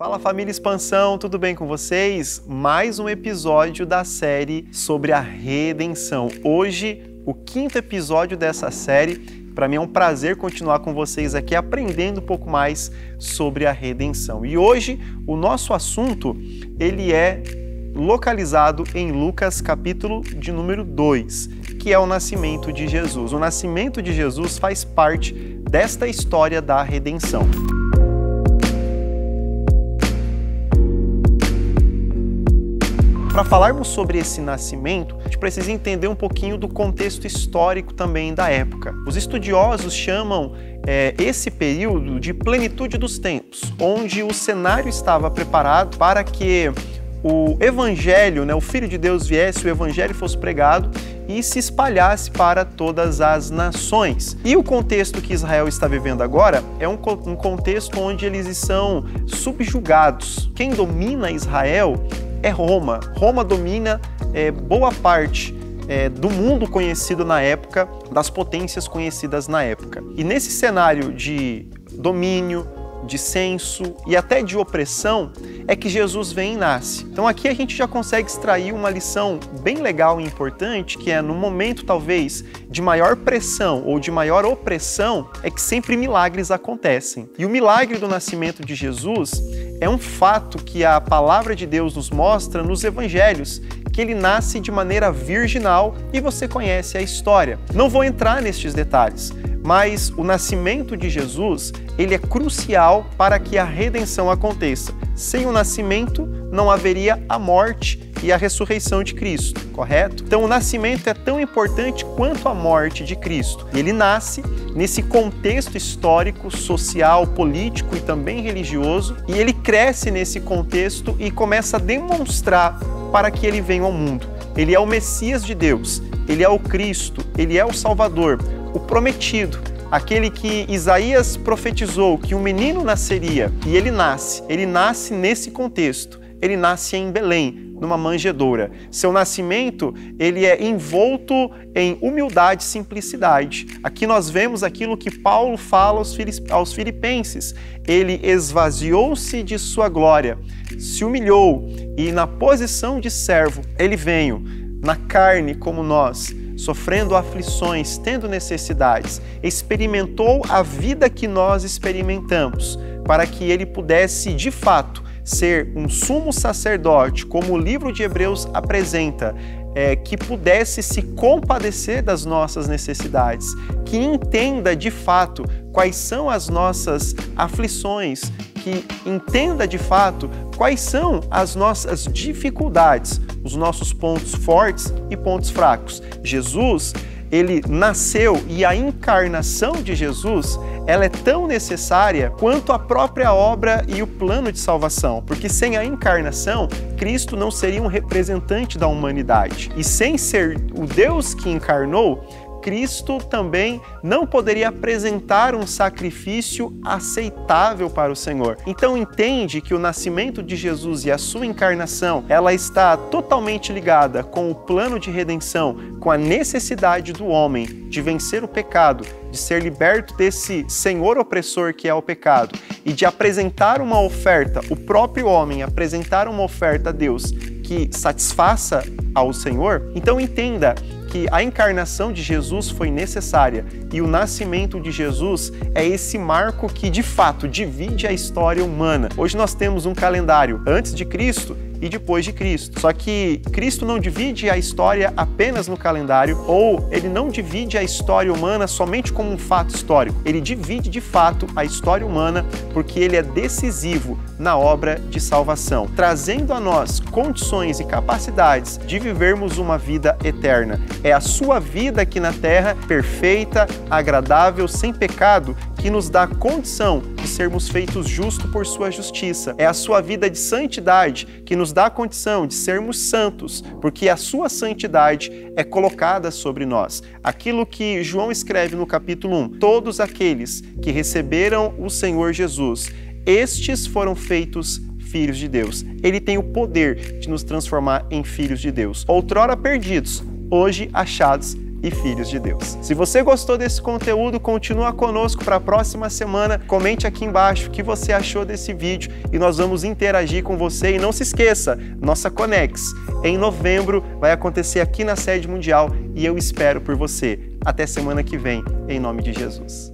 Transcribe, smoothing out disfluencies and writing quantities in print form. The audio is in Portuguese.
Fala família Expansão, tudo bem com vocês? Mais um episódio da série sobre a redenção. Hoje, o 5º episódio dessa série. Para mim é um prazer continuar com vocês aqui aprendendo um pouco mais sobre a redenção. E hoje o nosso assunto ele é localizado em Lucas capítulo de número 2, que é o nascimento de Jesus. O nascimento de Jesus faz parte desta história da redenção. Para falarmos sobre esse nascimento, a gente precisa entender um pouquinho do contexto histórico também da época. Os estudiosos chamam esse período de plenitude dos tempos, onde o cenário estava preparado para que o Evangelho, o Filho de Deus viesse, o Evangelho fosse pregado e se espalhasse para todas as nações. E o contexto que Israel está vivendo agora é um contexto onde eles são subjugados. Quem domina Israel é Roma. Roma domina boa parte do mundo conhecido na época, das potências conhecidas na época. E nesse cenário de domínio, de censo e até de opressão, é que Jesus vem e nasce. Então aqui a gente já consegue extrair uma lição bem legal e importante, que é no momento talvez de maior pressão ou de maior opressão, é que sempre milagres acontecem. E o milagre do nascimento de Jesus é um fato que a palavra de Deus nos mostra nos evangelhos, que ele nasce de maneira virginal e você conhece a história. Não vou entrar nestes detalhes, mas o nascimento de Jesus, ele é crucial para que a redenção aconteça. Sem o nascimento, não haveria a morte e a ressurreição de Cristo, correto? Então o nascimento é tão importante quanto a morte de Cristo. Ele nasce nesse contexto histórico, social, político e também religioso, e ele cresce nesse contexto e começa a demonstrar para que ele venha ao mundo. Ele é o Messias de Deus, ele é o Cristo, ele é o Salvador, o prometido, aquele que Isaías profetizou que um menino nasceria, e ele nasce nesse contexto, ele nasce em Belém, numa manjedoura. Seu nascimento, ele é envolto em humildade e simplicidade. Aqui nós vemos aquilo que Paulo fala aos filipenses. Ele esvaziou-se de sua glória, se humilhou e na posição de servo, ele veio na carne como nós, sofrendo aflições, tendo necessidades, experimentou a vida que nós experimentamos, para que ele pudesse, de fato, ser um sumo sacerdote, como o livro de Hebreus apresenta, que pudesse se compadecer das nossas necessidades, que entenda de fato quais são as nossas aflições, que entenda de fato quais são as nossas dificuldades, os nossos pontos fortes e pontos fracos. Jesus, ele nasceu e a encarnação de Jesus, ela é tão necessária quanto a própria obra e o plano de salvação, porque sem a encarnação, Cristo não seria um representante da humanidade. E sem ser o Deus que encarnou, Cristo também não poderia apresentar um sacrifício aceitável para o Senhor. Então entende que o nascimento de Jesus e a sua encarnação, ela está totalmente ligada com o plano de redenção, com a necessidade do homem de vencer o pecado, de ser liberto desse senhor opressor que é o pecado e de apresentar uma oferta, o próprio homem apresentar uma oferta a Deus que satisfaça ao Senhor. Então entenda que a encarnação de Jesus foi necessária e o nascimento de Jesus é esse marco que, de fato, divide a história humana. Hoje nós temos um calendário antes de Cristo e depois de Cristo. Só que Cristo não divide a história apenas no calendário, ou ele não divide a história humana somente como um fato histórico. Ele divide, de fato, a história humana porque ele é decisivo na obra de salvação, trazendo a nós condições e capacidades de vivermos uma vida eterna. É a sua vida aqui na terra, perfeita, agradável, sem pecado, que nos dá condição de sermos feitos justos por sua justiça. É a sua vida de santidade que nos dá a condição de sermos santos, porque a sua santidade é colocada sobre nós. Aquilo que João escreve no capítulo 1, todos aqueles que receberam o Senhor Jesus, estes foram feitos filhos de Deus. Ele tem o poder de nos transformar em filhos de Deus. Outrora perdidos, hoje achados e filhos de Deus. Se você gostou desse conteúdo, continua conosco para a próxima semana. Comente aqui embaixo o que você achou desse vídeo e nós vamos interagir com você. E não se esqueça, nossa Conex, em novembro, vai acontecer aqui na sede mundial e eu espero por você. Até semana que vem, em nome de Jesus.